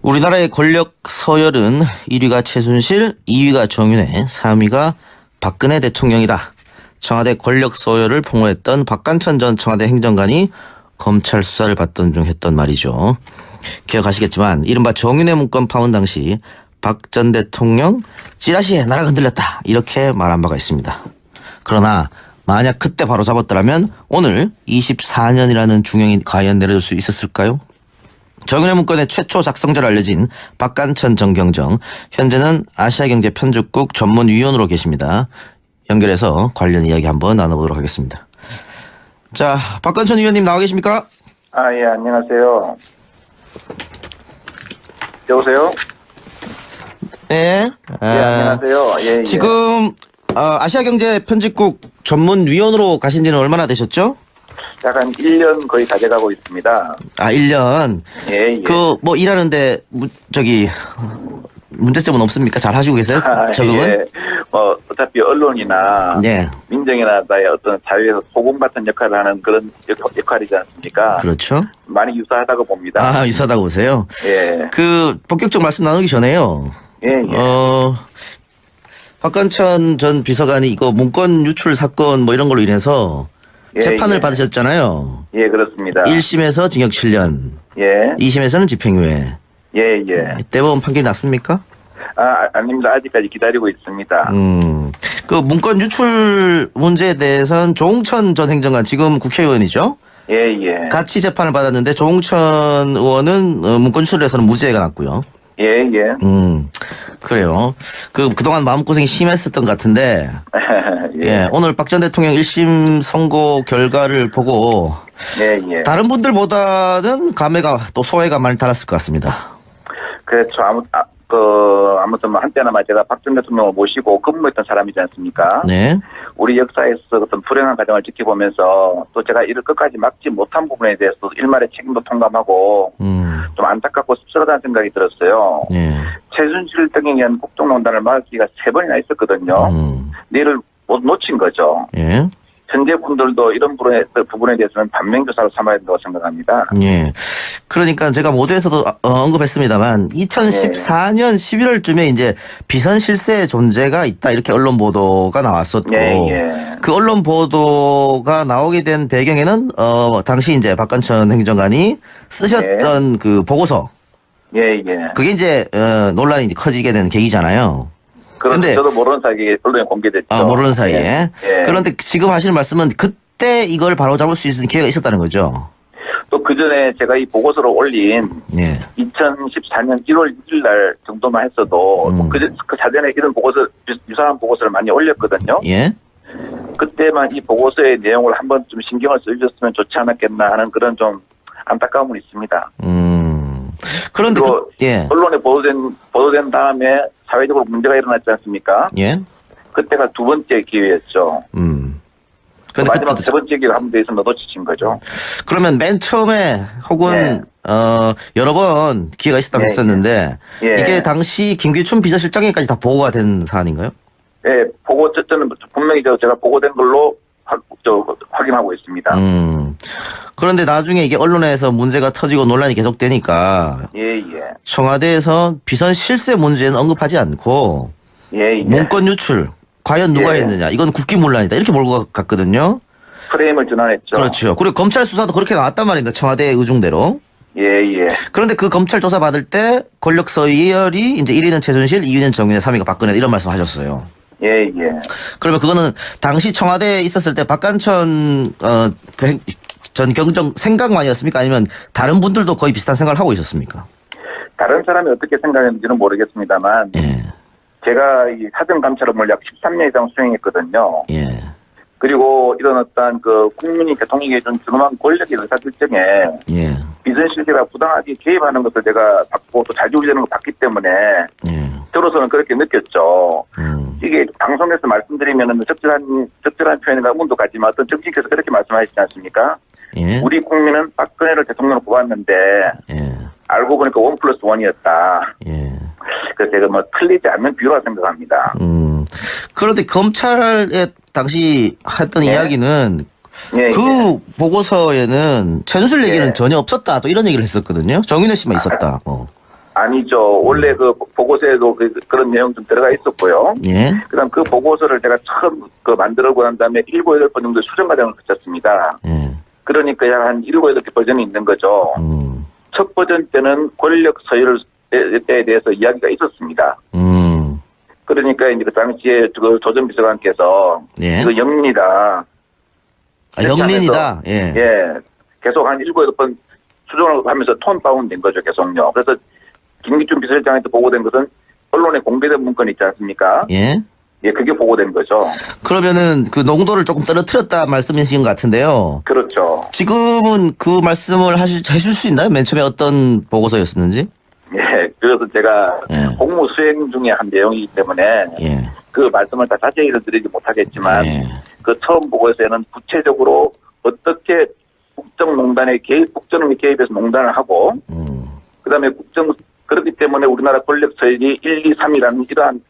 우리나라의 권력 서열은 1위가 최순실, 2위가 정윤회, 3위가 박근혜 대통령이다. 청와대 권력 서열을 폭로했던 박관천 전 청와대 행정관이 검찰 수사를 받던 중 했던 말이죠. 기억하시겠지만 이른바 정윤회 문건 파문 당시 박 전 대통령 찌라시에 나라가 흔들렸다 이렇게 말한 바가 있습니다. 그러나 만약 그때 바로 잡았더라면 오늘 24년이라는 중형이 과연 내려질 수 있었을까요? 정윤회 문건의 최초 작성자로 알려진 박관천 전 경정, 현재는 아시아경제 편집국 전문위원으로 계십니다. 연결해서 관련 이야기 한번 나눠보도록 하겠습니다. 자, 박관천 위원님 나와 계십니까? 예, 안녕하세요. 여보세요? 네. 안녕하세요. 예. 지금 아시아경제 편집국 전문위원으로 가신 지는 얼마나 되셨죠? 약 한 1년 거의 다 돼가고 있습니다. 1년. 예. 일하는데 문제점은 없습니까? 잘 하시고 계세요? 적응은? 예. 어차피 언론이나 민정이나 나의 어떤 사회에서 소금 같은 역할을 하는 그런 역할이지 않습니까? 그렇죠. 많이 유사하다고 봅니다. 유사하다고 보세요? 예. 본격적 말씀 나누기 전에요. 예. 박관천 전 비서관이 이거 문건 유출 사건 이런 걸로 인해서 재판을 받으셨잖아요. 예, 그렇습니다. 1심에서 징역 7년. 예. 2심에서는 집행유예. 예. 대법원 판결이 났습니까? 아닙니다. 아직까지 기다리고 있습니다. 그 문건 유출 문제에 대해서는 조홍천 전 행정관 지금 국회의원이죠? 예. 같이 재판을 받았는데 조홍천 의원은 문건 유출에서는 무죄가 났고요. 예. 그래요. 그동안 마음고생이 심했었던 것 같은데. 예. 오늘 박 전 대통령 1심 선고 결과를 보고. 예. 다른 분들보다는 감회가 또 소회가 많이 달았을 것 같습니다. 그렇죠. 아무튼 한때나 제가 박 전 대통령을 모시고 근무했던 사람이지 않습니까? 네. 우리 역사에서 어떤 불행한 과정을 지켜보면서 또 제가 이를 끝까지 막지 못한 부분에 대해서 일말의 책임도 통감하고 좀 안타깝고 씁쓸하다는 생각이 들었어요. 네. 최순실 등에 의한 국정농단을 막을 기회가 3번이나 있었거든요. 이를 못 놓친 거죠. 예. 현재 분들도 이런 부분에 대해서는 반면교사로 삼아야 된다고 생각합니다. 예. 그러니까 제가 모두에서도 언급했습니다만 2014년 11월쯤에 이제 비선 실세의 존재가 있다 이렇게 언론 보도가 나왔었고 그 언론 보도가 나오게 된 배경에는 당시 이제 박관천 행정관이 쓰셨던 그 보고서 그게 이제 논란이 이제 커지게 된 계기잖아요. 그런데 저도 모르는 사이에 언론에 공개됐죠. 모르는 사이에. 그런데 지금 하시는 말씀은 그때 이걸 바로잡을 수 있는 기회가 있었다는 거죠. 또 그 전에 제가 이 보고서를 올린 2014년 1월 1일 날 정도만 했어도 그 사전에 이런 유사한 보고서를 많이 올렸거든요. 예. 그때만 이 보고서의 내용을 한번 좀 신경을 써주셨으면 좋지 않았겠나 하는 그런 좀 안타까움은 있습니다. 그런데 언론에 보도된 다음에 사회적으로 문제가 일어났지 않습니까? 예. 그때가 두 번째 기회였죠. 마지막 세 번째 기회가 한 번 더 있으면 놓치신 거죠. 그러면 맨 처음에 혹은 여러 번 기회가 있었다고 했었는데 이게 당시 김기춘 비서실장에까지 다 보고가 된 사안인가요? 네, 저는 분명히 제가 보고된 걸로 확인하고 있습니다. 그런데 나중에 이게 언론에서 문제가 터지고 논란이 계속되니까 청와대에서 비선 실세 문제는 언급하지 않고 문건 유출 과연 누가 했느냐 이건 국기문란이다 이렇게 몰고 갔거든요. 프레임을 전환했죠. 그렇죠. 그리고 검찰 수사도 그렇게 나왔단 말입니다. 청와대의 의중대로. 그런데 그 검찰 조사 받을 때 권력 서열이 이제 1위는 최순실, 2위는 정윤회, 3위가 박근혜 이런 말씀하셨어요. 그러면 그거는 당시 청와대에 있었을 때 박관천 전 경정 생각만이었습니까? 아니면 다른 분들도 거의 비슷한 생각을 하고 있었습니까? 다른 사람이 어떻게 생각했는지는 모르겠습니다만 제가 이 사전 감찰업무를 약 13년 이상 수행했거든요. 그리고 이런 어떤 국민이 대통령에게 준 준엄한 권력의 의사결정에 비선실세가 부당하게 개입하는 것을 제가 받고 또 자주우지되는 걸 봤기 때문에 저로서는 그렇게 느꼈죠. 이게 방송에서 말씀드리면 적절한 표현인가 의문도 가지만 어떤 정치인께서 그렇게 말씀하시지 않습니까? 우리 국민은 박근혜를 대통령으로 뽑았는데 알고 보니까 1+1이었다. 그래서 제가 틀리지 않는 비유라 생각합니다. 그런데 검찰에 당시 했던 이야기는 그 보고서에는 최순실 얘기는 전혀 없었다. 또 이런 얘기를 했었거든요. 정윤회 씨만 있었다. 아니죠. 원래 그 보고서에도 그런 내용 좀 들어가 있었고요. 예. 그다음 그 보고서를 제가 처음 만들고 난 다음에 7, 8번 정도 수정 과정을 거쳤습니다. 예. 그러니까 약 한 7, 8개 버전이 있는 거죠. 첫 버전 때는 권력 서열에 대해서 이야기가 있었습니다. 그러니까 이제 그 당시에 그 조전 비서관께서 예. 이거 영린이다. 아, 영린이다. 예. 예. 계속 한 7, 8번 수정을 하면서 톤 다운된 거죠, 계속요. 그래서 김기춘 비서실장한테 보고된 것은 언론에 공개된 문건이 있지 않습니까? 예. 예, 그게 보고된 거죠. 그러면은 그 농도를 조금 떨어뜨렸다 말씀이신 것 같은데요. 그렇죠. 지금은 그 말씀을 해줄 수 있나요? 맨 처음에 어떤 보고서였었는지? 예, 그래서 제가 예. 공무 수행 중에 한 내용이기 때문에 예. 그 말씀을 다 자세히는 드리지 못하겠지만 예. 그 처음 보고서에는 구체적으로 어떻게 국정농단에 국정에 개입해서 농단을 하고 그다음에 그렇기 때문에 우리나라 권력 서열이 1, 2, 3이라는 이러한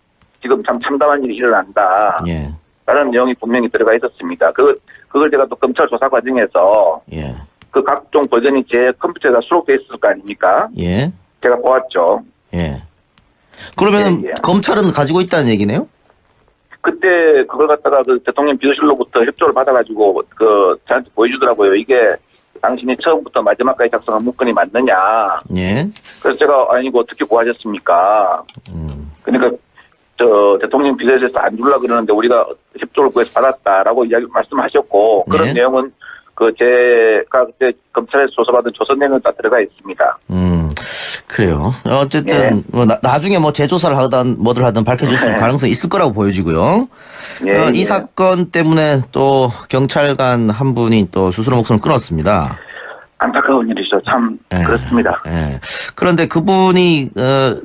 지금 참 참담한 일이 일어난다. 예. 라는 내용이 분명히 들어가 있었습니다. 그걸 제가 또 검찰 조사 과정에서 예. 그 각종 버전이 제 컴퓨터에다 수록되어 있을 거 아닙니까? 예. 제가 보았죠. 예. 그러면 예, 예. 검찰은 가지고 있다는 얘기네요? 그때 그걸 갖다가 그 대통령 비서실로부터 협조를 받아가지고 저한테 보여주더라고요. 이게 당신이 처음부터 마지막까지 작성한 문건이 맞느냐. 예. 그래서 제가 이거 어떻게 구하셨습니까? 그러니까 대통령 비서실에서 안 주려고 그러는데 우리가 협조를 구해서 받았다라고 말씀하셨고 그런 예. 내용은 제가 그때 검찰에서 조사받은 조선 내용은 다 들어가 있습니다. 그래요. 어쨌든 예. 뭐 나중에 뭐 재조사를 하든 뭐들 하든 밝혀질 수 있는 가능성이 있을 거라고 보여지고요. 예, 이 예. 사건 때문에 또 경찰관 한 분이 또 스스로 목숨을 끊었습니다. 안타까운 일이죠. 참 예. 그렇습니다. 예. 그런데 그분이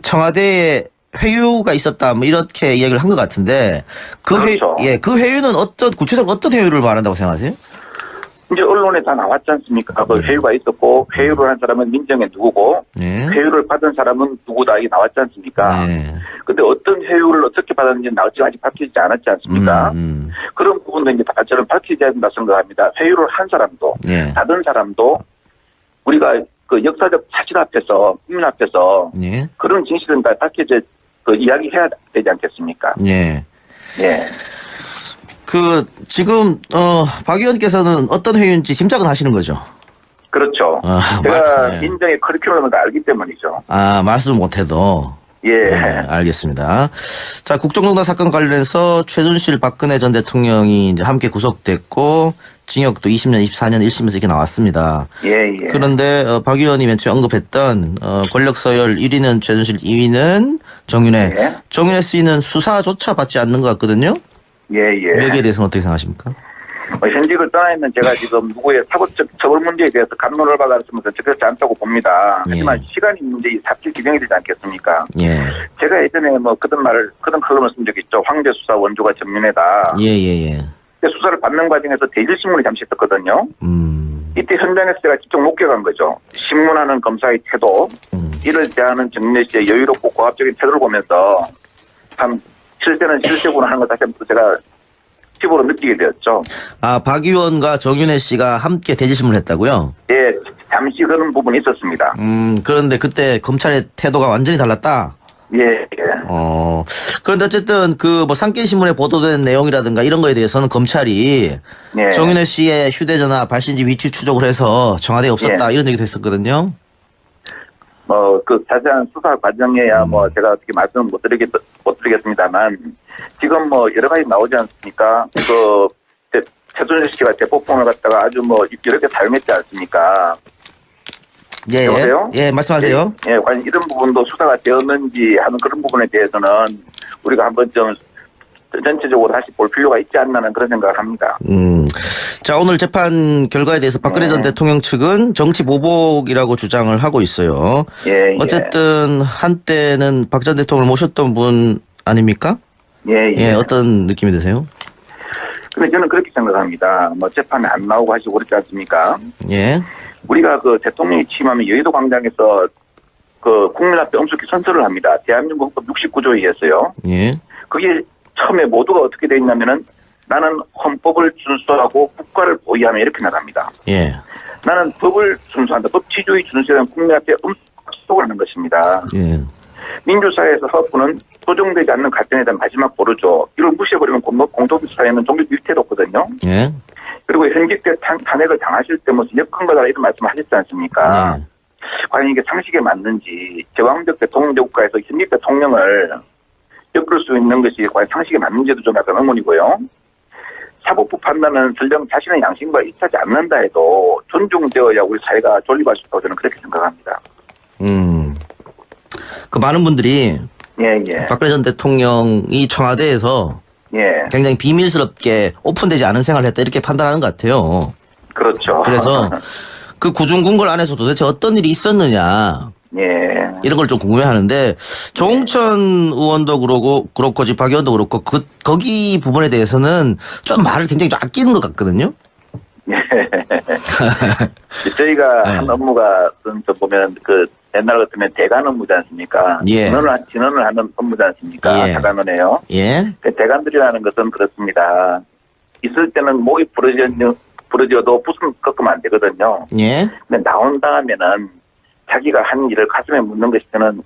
청와대에 회유가 있었다 뭐 이렇게 이야기를 한 것 같은데 그렇죠. 그 회유는 구체적으로 어떤 회유를 말한다고 생각하세요? 이제 언론에 다 나왔지 않습니까? 그 회유가 있었고 회유를 한 사람은 민정에 누구고 예. 회유를 받은 사람은 누구다 이게 나왔지 않습니까? 네. 근데 어떤 회유를 어떻게 받았는지 아직 밝히지 않았지 않습니까? 그런 부분도 이제 다 저는 밝히져야 된다 생각합니다. 회유를 한 사람도 예. 받은 사람도 우리가 그 역사적 사실 앞에서 국민 앞에서 예. 그런 진실은 다 밝혀져 이야기해야 되지 않겠습니까? 예. 예. 지금 박 의원께서는 어떤 회유인지 짐작은 하시는 거죠? 그렇죠. 제가 민정의 커리큘럼을 다 알기 때문이죠. 말씀 못해도. 예. 네, 알겠습니다. 자, 국정농단 사건 관련해서 최순실 박근혜 전 대통령이 이제 함께 구속됐고 징역도 20년, 24년 1심에서 이렇게 나왔습니다. 예, 예. 그런데 박 의원이 맨 처음에 언급했던 권력 서열 1위는 최순실, 2위는 정윤회. 예. 정윤회 씨는 수사조차 받지 않는 것 같거든요. 예, 예. 여기에 대해서는 어떻게 생각하십니까? 현직을 떠나 있는 제가 지금 누구의 사법적 처벌 문제에 대해서 감론을 받았으면서 적절치 않다고 봅니다. 하지만 시간이 문제 삽질 기명이 되지 않겠습니까? 예. 제가 예전에 그런 칼럼을 쓴 적이 있죠. 황제 수사 원조가 정윤회다. 예. 근데 수사를 받는 과정에서 대질신문이 잠시 있었거든요. 이때 현장에서 제가 직접 목격한 거죠. 신문하는 검사의 태도, 이를 대하는 정윤회 씨의 여유롭고 고압적인 태도를 보면서 참 실세는 실세구나 하는 걸 다시 한번 제가 피부로 느끼게 되었죠. 박 의원과 정윤회 씨가 함께 대질신문을 했다고요? 예, 잠시 그런 부분이 있었습니다. 그런데 그때 검찰의 태도가 완전히 달랐다? 예. 그런데 어쨌든 산케이신문에 보도된 내용이라든가 이런 거에 대해서는 검찰이 예. 정윤회 씨의 휴대전화 발신지 위치 추적을 해서 청와대에 없었다 이런 얘기도 했었거든요. 그 자세한 수사 과정에야 제가 어떻게 말씀을 못 드리겠습니다만 지금 여러 가지 나오지 않습니까? 최순실 씨가 대포폰을 갖다가 아주 이렇게 사용했지 않습니까? 예. 여보세요? 예, 말씀하세요. 예, 과연 이런 부분도 수사가 되었는지 하는 그런 부분에 대해서는 우리가 한번 좀 전체적으로 다시 볼 필요가 있지 않나는 그런 생각을 합니다. 자, 오늘 재판 결과에 대해서 박근혜 전 대통령 측은 정치 보복이라고 주장을 하고 있어요. 예. 어쨌든 한때는 박 전 대통령을 모셨던 분 아닙니까? 예. 어떤 느낌이 드세요? 근데 저는 그렇게 생각합니다. 재판에 안 나오고 하시고 그렇지 않습니까? 예. 우리가 대통령이 취임하면 여의도 광장에서 국민 앞에 엄숙히 선서를 합니다. 대한민국 헌법 69조에 의해서요. 예. 그게 처음에 모두가 어떻게 돼 있냐면은 나는 헌법을 준수하고 국가를 보위하며 이렇게 나갑니다. 예. 나는 법을 준수한다. 법치주의 준수하는 국민 앞에 합속을 하는 것입니다. 예. 민주사회에서 사법부는 소정되지 않는 갈등에 대한 마지막 보루죠. 이걸 무시해버리면 공동사회는 종교 일태도 없거든요. 예. 그리고 현직 때 탄핵을 당하실 때 무슨 역근거다 이런 말씀을 하셨지 않습니까? 예. 과연 이게 상식에 맞는지, 제왕적 대통령 국가에서 현직 대통령을 엮을 수 있는 것이 과연 상식에 맞는지도 좀 약간 의문이고요. 사법부 판단은 설령 자신의 양심과 일치하지 않는다 해도 존중되어야 우리 사회가 존립할 수 있다고 저는 그렇게 생각합니다. 그 많은 분들이 예. 박근혜 전 대통령이 청와대에서 예. 굉장히 비밀스럽게 오픈되지 않은 생활을 했다 이렇게 판단하는 것 같아요. 그렇죠. 그래서 그 구중궁궐 안에서 도대체 어떤 일이 있었느냐 예. 이런 걸 좀 궁금해하는데 조홍천 의원도 그렇고 지금 박 의원도 그렇고 거기 부분에 대해서는 좀 말을 굉장히 좀 아끼는 것 같거든요. 예. 저희가 네. 한 업무가 좀 보면 그 옛날 같으면 대관 업무지 않습니까? 예. 진언을 하는 업무지 않습니까? 예. 대관원에요. 예. 그 대관들이라는 것은 그렇습니다. 있을 때는 목이 부러져도 붓은 꺾으면 안 되거든요. 예. 근데 나온 다음에는 자기가 한 일을 가슴에 묻는 것이 저는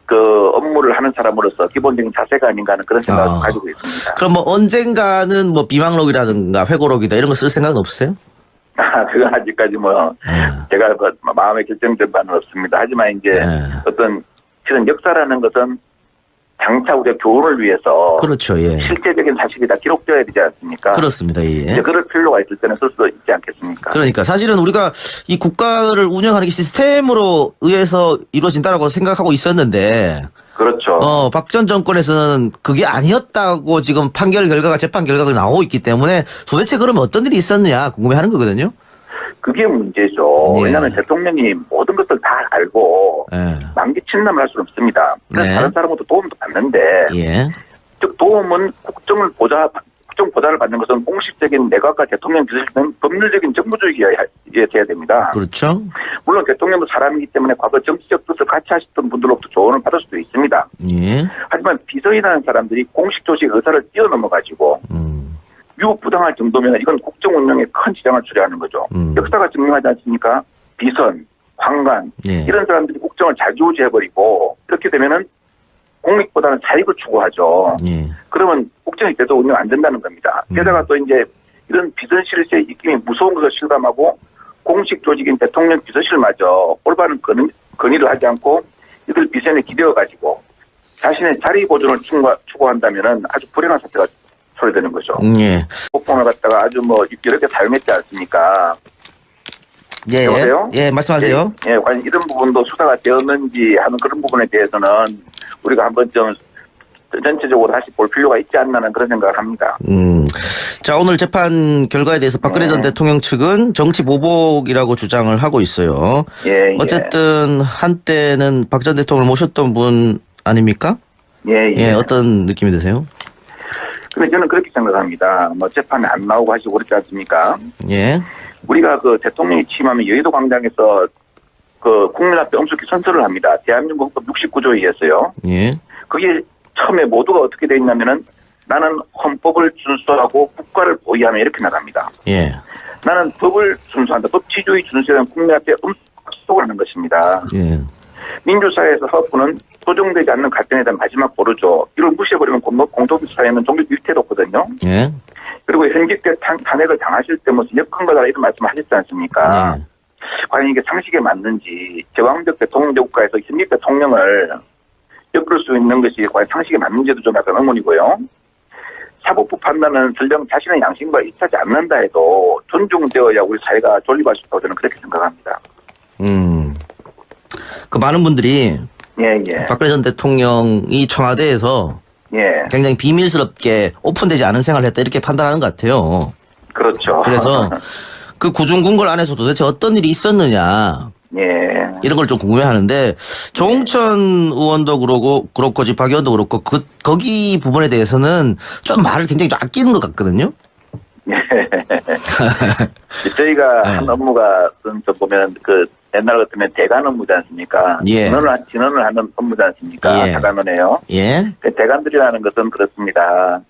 그 업무를 하는 사람으로서 기본적인 자세가 아닌가 하는 그런 생각을 가지고 있습니다. 그럼 뭐 언젠가는 뭐 비망록이라든가 회고록이다 이런 거 쓸 생각은 없어요? 그건 아직까지 제가 마음에 결정된 바는 없습니다. 하지만 이제 어떤 실은 역사라는 것은 장차 우리가 교훈을 위해서 그렇죠. 예. 실제적인 사실이 다 기록되어야 되지 않습니까? 그렇습니다. 예. 이제 그럴 필요가 있을 때는 쓸 수도 있지 않겠습니까? 그러니까 사실은 우리가 이 국가를 운영하는 게 시스템으로 의해서 이루어진다라고 생각하고 있었는데 그렇죠. 박 전 정권에서는 그게 아니었다고 지금 재판 결과가 나오고 있기 때문에 도대체 그러면 어떤 일이 있었느냐 궁금해하는 거거든요. 그게 문제죠. 예. 왜냐하면 대통령이 모든 것을 다 알고 예. 만기 침남을 할 수는 없습니다. 그래서 네. 다른 사람부터 도움도 받는데 예. 즉 도움은 국정 보좌를 받는 것은 공식적인 내각과 대통령 비서실은 법률적인 정부주의가 돼야 됩니다. 그렇죠. 물론 대통령도 사람이기 때문에 과거 정치적 뜻을 같이 하셨던 분들로부터 조언을 받을 수도 있습니다. 예. 하지만 비서인이라는 사람들이 공식 조직 의사를 뛰어넘어가지고 유혹부당할 정도면 이건 국정 운영에 큰 지장을 초래하는 거죠. 역사가 증명하지 않습니까? 비선, 황관 예. 이런 사람들이 국정을 자기우지해버리고 이렇게 되면은 공익보다는 사익을 추구하죠. 예. 그러면 국정이 제대로 운영 안 된다는 겁니다. 게다가 또 이제 이런 비서실의 입김이 무서운 것을 실감하고 공식 조직인 대통령 비서실마저 올바른 건의를 하지 않고 이들 비선에 기대어가지고 자신의 자리 보존을 추구한다면은 아주 불행한 사태가 초래되는 거죠. 예. 폭풍을 갖다가 아주 이렇게 사용했지 않습니까? 예. 여보세요? 예. 말씀하세요. 예, 과연 이런 부분도 수사가 되었는지 하는 그런 부분에 대해서는 우리가 한번 좀 전체적으로 다시 볼 필요가 있지 않나 하는 그런 생각을 합니다. 자, 오늘 재판 결과에 대해서 박근혜 전 대통령 측은 정치 보복이라고 주장을 하고 있어요. 예. 어쨌든 한때는 박 전 대통령을 모셨던 분 아닙니까? 예. 어떤 느낌이 드세요? 근데 저는 그렇게 생각합니다. 재판에 안 나오고 하시고 그렇지 않습니까? 예. 우리가 그 대통령이 취임하면 여의도 광장에서 그 국민 앞에 엄숙히 선서를 합니다. 대한민국 헌법 69조에 의해서요. 예. 그게 처음에 모두가 어떻게 돼 있냐면은 나는 헌법을 준수하고 국가를 보위하며 이렇게 나갑니다. 예. 나는 법을 준수한다. 법치주의 준수는 국민 앞에 엄숙을 하는 것입니다. 예. 민주사회에서 사법부는 소정되지 않는 갈등에 대한 마지막 보루죠. 이걸 무시해버리면 공동사회는 종교 일태도 없거든요. 예. 그리고 현직 때 탄핵을 당하실 때 무슨 역근거다 이런 말씀을 하셨지 않습니까? 예. 과연 이게 상식에 맞는지, 제왕적 대통령 국가에서 현직 대통령을 엮을 수 있는 것이 과연 상식에 맞는지도 좀 약간 의문이고요. 사법부 판단은 설령 자신의 양심과 일치하지 않는다 해도 존중되어야 우리 사회가 존립할 수 있다고 저는 그렇게 생각합니다. 그 많은 분들이 예. 박근혜 전 대통령이 청와대에서 예. 굉장히 비밀스럽게 오픈되지 않은 생활을 했다 이렇게 판단하는 것 같아요. 그렇죠. 그래서 그 구중궁궐 안에서 도대체 어떤 일이 있었느냐 예. 이런 걸 좀 궁금해하는데 조홍천 의원도 그렇고 지금 박 의원도 그렇고 거기 부분에 대해서는 좀 말을 굉장히 좀 아끼는 것 같거든요. 예. 저희가 한 업무가 좀 보면 그 옛날 같으면 대관 업무지 않습니까? 예. 진언을 하는 업무지 않습니까? 예. 대관원에요. 예. 그 대관들이라는 것은 그렇습니다.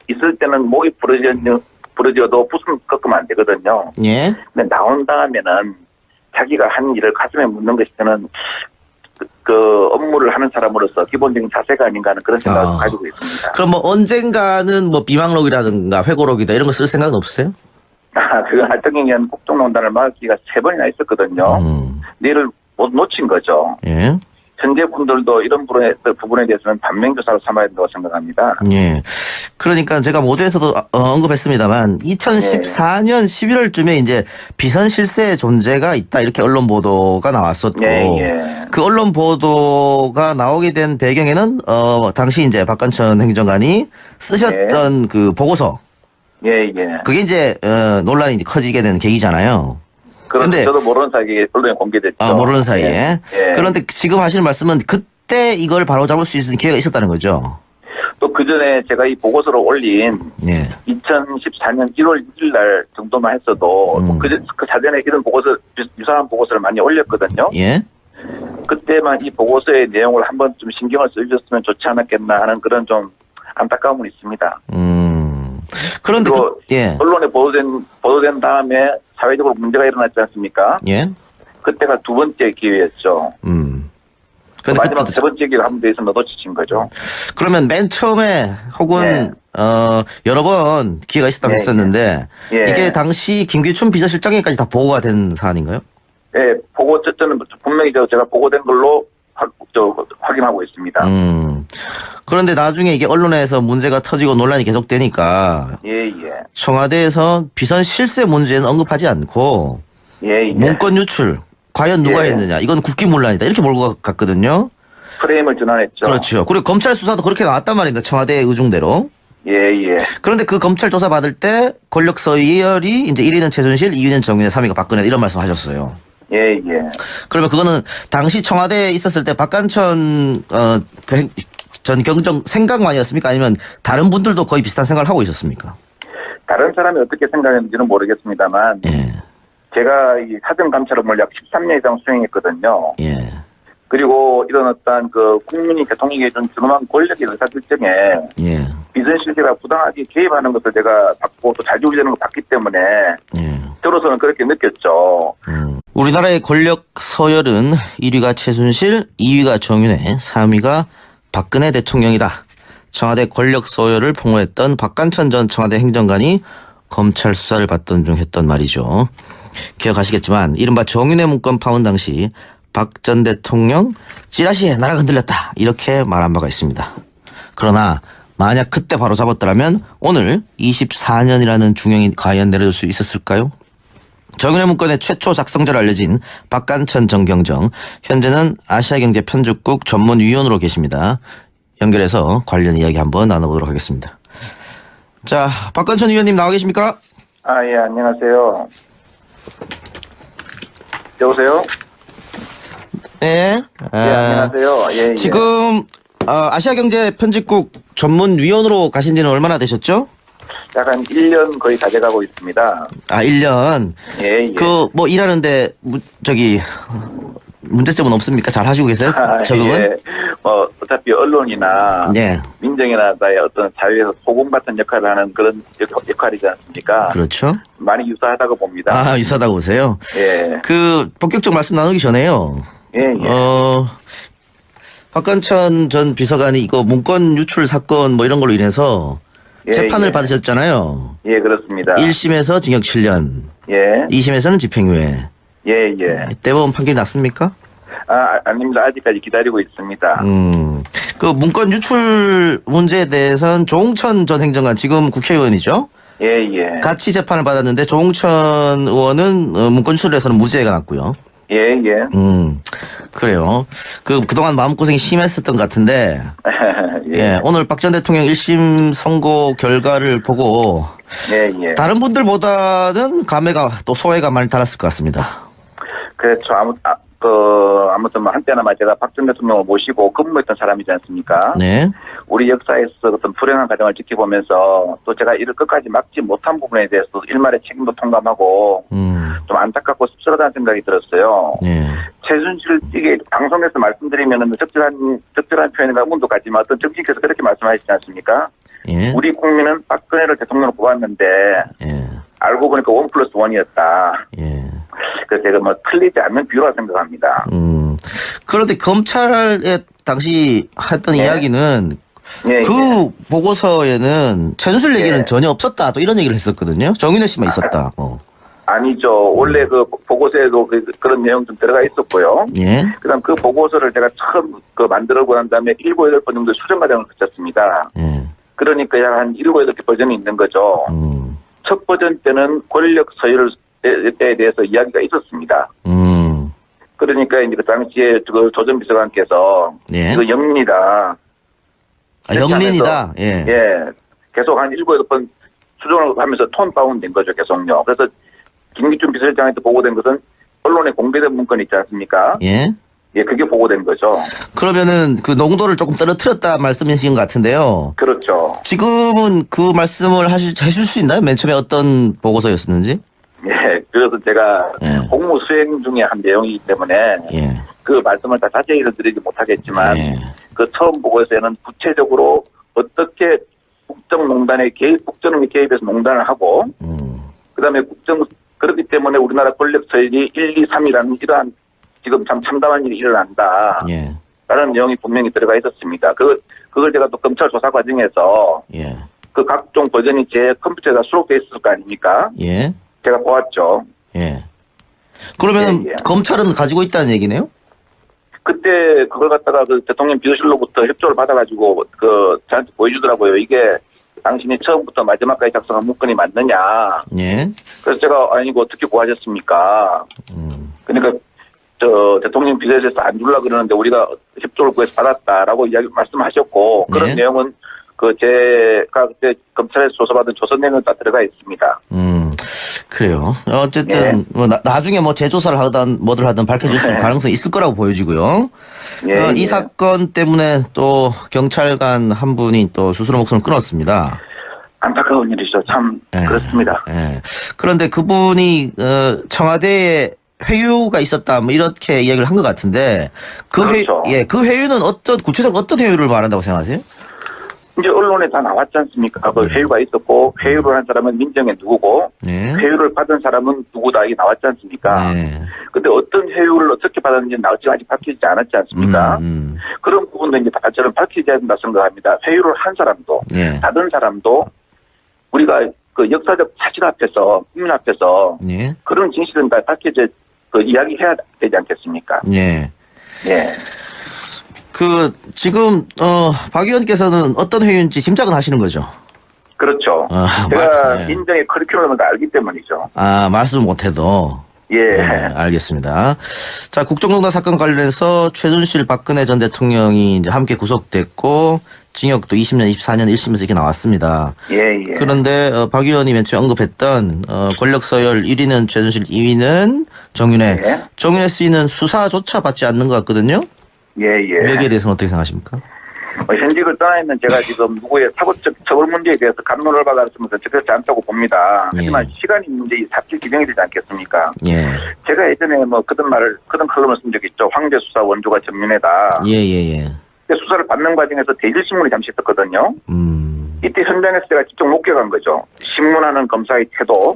있을 때는 목이 부러져도 붓은 꺾으면 안 되거든요. 예. 근데 나온 다음에는 자기가 한 일을 가슴에 묻는 것이 저는 그 업무를 하는 사람으로서 기본적인 자세가 아닌가 하는 그런 생각을 가지고 있습니다. 그럼 뭐 언젠가는 뭐 비망록이라든가 회고록이다 이런 거 쓸 생각은 없으세요? 그 활동행위한 국정농단을 막을 기회가 3번이나 있었거든요. 내일을 못 놓친 거죠. 예. 현재 분들도 이런 부분에 대해서는 반면교사로 삼아야 된다고 생각합니다. 예. 그러니까 제가 모두에서도 언급했습니다만 2014년 11월쯤에 이제 비선 실세의 존재가 있다 이렇게 언론 보도가 나왔었고 그 언론 보도가 나오게 된 배경에는 당시 이제 박관천 행정관이 쓰셨던 그 보고서 그게 이제 논란이 이제 커지게 된 계기잖아요. 그런데 저도 모르는 사이에 언론에 공개됐죠. 모르는 사이에. 그런데 지금 하시는 말씀은 그때 이걸 바로잡을 수 있는 기회가 있었다는 거죠. 또 그 전에 제가 이 보고서를 올린 2014년 1월 1일 날 정도만 했어도 그 사전에 이런 유사한 보고서를 많이 올렸거든요. 그때만 이 보고서의 내용을 한번 좀 신경을 써주셨으면 좋지 않았겠나 하는 그런 좀 안타까움은 있습니다. 그런데 언론에 보도된 다음에 사회적으로 문제가 일어났지 않습니까? 그때가 2번째 기회였죠. 마지막 3번째 기회가 한 번 더 있으면 놓치신 거죠. 그러면 맨 처음에 혹은 여러 번 기회가 있었다고 했었는데 이게 당시 김기춘 비서실장에까지 다 보고가 된 사안인가요? 네, 저는 분명히 제가 보고된 걸로 확인하고 있습니다. 그런데 나중에 이게 언론에서 문제가 터지고 논란이 계속되니까 청와대에서 비선 실세 문제는 언급하지 않고 문건 유출 과연 누가 했느냐 이건 국기문란이다 이렇게 몰고 갔거든요. 프레임을 전환했죠. 그렇죠. 그리고 검찰 수사도 그렇게 나왔단 말입니다. 청와대의 의중대로. 그런데 그 검찰 조사 받을 때 권력 서열이 이제 1위는 최순실, 2위는 정윤회, 3위가 박근혜 이런 말씀 하셨어요. 그러면 그거는 당시 청와대에 있었을 때 박관천 전 경정 생각만이었습니까? 아니면 다른 분들도 거의 비슷한 생각을 하고 있었습니까? 다른 사람이 어떻게 생각했는지는 모르겠습니다만 제가 이 사정감찰업무를 약 13년 이상 수행했거든요. 그리고 이런 어떤 그 국민이 대통령에게 준 준엄한 권력의 의사결정에 비선실세가 부당하게 개입하는 것을 제가 받고 또 자주우지되는 걸 봤기 때문에 저로서는 그렇게 느꼈죠. 우리나라의 권력 서열은 1위가 최순실, 2위가 정윤회, 3위가 박근혜 대통령이다. 청와대 권력 서열을 폭로했던 박관천 전 청와대 행정관이 검찰 수사를 받던 중 했던 말이죠. 기억하시겠지만 이른바 정윤회 문건 파문 당시 박 전 대통령 찌라시에 나라가 흔들렸다 이렇게 말한 바가 있습니다. 그러나 만약 그때 바로 잡았더라면 오늘 24년이라는 중형이 과연 내려질 수 있었을까요? 정윤회 문건의 최초 작성자로 알려진 박관천 전 경정 현재는 아시아경제 편집국 전문위원으로 계십니다. 연결해서 관련 이야기 한번 나눠보도록 하겠습니다. 자, 박관천 위원님 나와 계십니까? 예, 안녕하세요. 여보세요? 네. 안녕하세요. 지금 아시아경제 편집국 전문위원으로 가신 지는 얼마나 되셨죠? 약 한 1년 거의 다 돼가고 있습니다. 1년? 그 뭐 일하는데 문제점은 없습니까? 잘 하시고 계세요? 적응은? 어차피 언론이나 민정이나의 어떤 사회에서 소금 같은 역할을 하는 그런 역할이지 않습니까? 그렇죠. 많이 유사하다고 봅니다. 유사하다고 보세요? 그 본격적 말씀 나누기 전에요. 박관천 전 비서관이 이거 문건 유출 사건 뭐 이런 걸로 인해서 재판을 받으셨잖아요. 그렇습니다. 1심에서 징역 7년. 2심에서는 집행유예. 대법원 판결이 났습니까? 아닙니다. 아직까지 기다리고 있습니다. 그 문건 유출 문제에 대해서는 조홍천 전 행정관 지금 국회의원이죠? 같이 재판을 받았는데 조홍천 의원은 문건 유출에서는 무죄가 났고요. 그래요. 그동안 마음고생이 심했었던 것 같은데. 오늘 박 전 대통령 1심 선고 결과를 보고. 다른 분들보다는 감회가 또 소회가 많이 달았을 것 같습니다. 그렇죠. 아무튼 한때나 제가 박 전 대통령을 모시고 근무했던 사람이지 않습니까? 우리 역사에서 어떤 불행한 과정을 지켜보면서 또 제가 이를 끝까지 막지 못한 부분에 대해서 일말의 책임도 통감하고 좀 안타깝고 씁쓸하다는 생각이 들었어요. 최순실 이게 방송에서 말씀드리면 적절한 표현인가 의문도 가지만 어떤 정치인께서 그렇게 말씀하시지 않습니까? 우리 국민은 박근혜를 대통령으로 뽑았는데 알고 보니까 1+1이었다. 그래서 제가 틀리지 않는 비유라 생각합니다. 그런데 검찰에 당시 했던 네. 이야기는 예, 그 보고서에는 최순실 얘기는 예. 전혀 없었다. 또 이런 얘기를 했었거든요. 정윤회 씨만 있었다. 아니죠. 원래 그 보고서에도 그런 내용 좀 들어가 있었고요. 예. 그다음 그 보고서를 제가 처음 만들고 난 다음에 7, 8번 정도 수정 과정을 거쳤습니다. 예. 그러니까 약 한 7, 8개 버전이 있는 거죠. 첫 버전 때는 권력 서열에 대해서 이야기가 있었습니다. 그러니까 이제 그 당시에 그 조전 비서관께서 예. 이거 영민이다. 영민이다. 예. 예. 계속 한 7, 8번 수정을 하면서 톤 다운된 거죠. 계속요. 그래서 김기춘 비서실장한테 보고된 것은 언론에 공개된 문건 있지 않습니까? 예. 예, 그게 보고된 거죠. 그러면은 그 농도를 조금 떨어뜨렸다 말씀이신 것 같은데요. 그렇죠. 지금은 그 말씀을 해줄 수 있나요? 맨 처음에 어떤 보고서였었는지? 예, 그래서 제가 예. 공무 수행 중에 한 내용이기 때문에 예. 그 말씀을 다 자세히 드리지 못하겠지만 예. 그 처음 보고서에는 구체적으로 어떻게 국정농단의 개입, 국정에 개입해서 농단을 하고 그다음에 그렇기 때문에 우리나라 권력 서열이 1, 2, 3이라는 이러한 지금 참 참담한 일이 일어난다. 예. 라는 내용이 분명히 들어가 있었습니다. 그걸 제가 또 검찰 조사 과정에서 예. 그 각종 버전이 제 컴퓨터에다 수록돼 있을 거 아닙니까? 예. 제가 보았죠. 예. 그러면 예, 예. 검찰은 가지고 있다는 얘기네요? 그때 그걸 갖다가 그 대통령 비서실로부터 협조를 받아가지고 저한테 보여주더라고요. 이게 당신이 처음부터 마지막까지 작성한 문건이 맞느냐. 예. 그래서 제가 아니고 어떻게 구하셨습니까? 그러니까 대통령 비서실에서 안 주려고 그러는데 우리가 협조를 구해서 받았다라고 말씀하셨고 그런 네. 내용은 제가 그때 검찰에서 조사받은 조서 내용에 다 들어가 있습니다. 그래요. 어쨌든 예. 뭐 나중에 뭐 재조사를 하든 뭐들 하든 밝혀질 수 있는 가능성이 있을 거라고 보여지고요. 예, 이 예. 사건 때문에 또 경찰관 한 분이 또 스스로 목숨을 끊었습니다. 안타까운 일이죠. 참 예. 그렇습니다. 예. 그런데 그분이 청와대에 회유가 있었다 뭐 이렇게 이야기를 한 것 같은데 그렇죠. 그 회유는 구체적으로 어떤 회유를 말한다고 생각하세요? 이제 언론에 다 나왔지 않습니까? 그 회유가 있었고 회유를 한 사람은 민정에 누구고 네. 회유를 받은 사람은 누구다 이게 나왔지 않습니까? 네. 근데 어떤 회유를 어떻게 받았는지 아직 밝히지 않았지 않습니까? 그런 부분도 이제 다 저는 밝히지 않는다 생각합니다. 회유를 한 사람도 네. 받은 사람도 우리가 그 역사적 사실 앞에서 국민 앞에서 네. 그런 진실은 다 밝혀져 이야기해야 되지 않겠습니까? 네. 예. 지금 박 의원께서는 어떤 회유인지 짐작은 하시는 거죠? 그렇죠. 제가 민정의 커리큘럼을 다 알기 때문이죠. 말씀 못해도. 예. 네, 알겠습니다. 자, 국정농단 사건 관련해서 최순실 박근혜 전 대통령이 이제 함께 구속됐고 징역도 20년, 24년 1심에서 이렇게 나왔습니다. 예, 예. 그런데 박 의원이 맨 처음에 언급했던 권력 서열 1위는 최순실, 2위는 정윤회. 예. 정윤회 씨는 수사조차 받지 않는 것 같거든요. 예, 예. 여기에 대해서는 어떻게 생각하십니까? 현직을 떠나 있는 제가 지금 누구의 사법적 처벌 문제에 대해서 감론을 받았으면서 적절치 않다고 봅니다. 하지만 시간이 문제, 이 사필 규정이 되지 않겠습니까? 예. 제가 예전에 그런 칼럼을 쓴 적이 있죠. 황제 수사 원조가 정윤회다. 예. 수사를 받는 과정에서 대질신문이 잠시 있었거든요. 이때 현장에서 제가 직접 목격한 거죠. 신문하는 검사의 태도,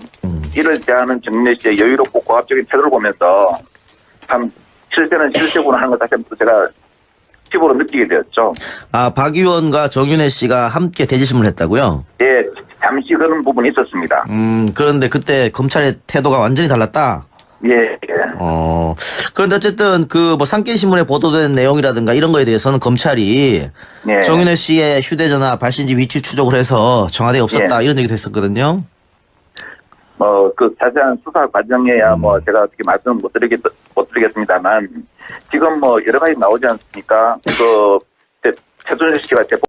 이를 대하는 정윤회 씨의 여유롭고 고압적인 태도를 보면서 참 실세는 실세구나 하는 걸 다시 한번 제가 피부로 느끼게 되었죠. 박 의원과 정윤회 씨가 함께 대질신문을 했다고요? 예, 잠시 그런 부분이 있었습니다. 그런데 그때 검찰의 태도가 완전히 달랐다? 예. 그런데 어쨌든 산케이신문에 보도된 내용이라든가 이런 거에 대해서는 검찰이 예. 정윤회 씨의 휴대전화 발신지 위치 추적을 해서 청와대에 없었다 이런 얘기도 했었거든요. 그 자세한 수사 과정에야 제가 어떻게 말씀을 못 드리겠습니다만 지금 여러 가지 나오지 않습니까? 최순실 씨가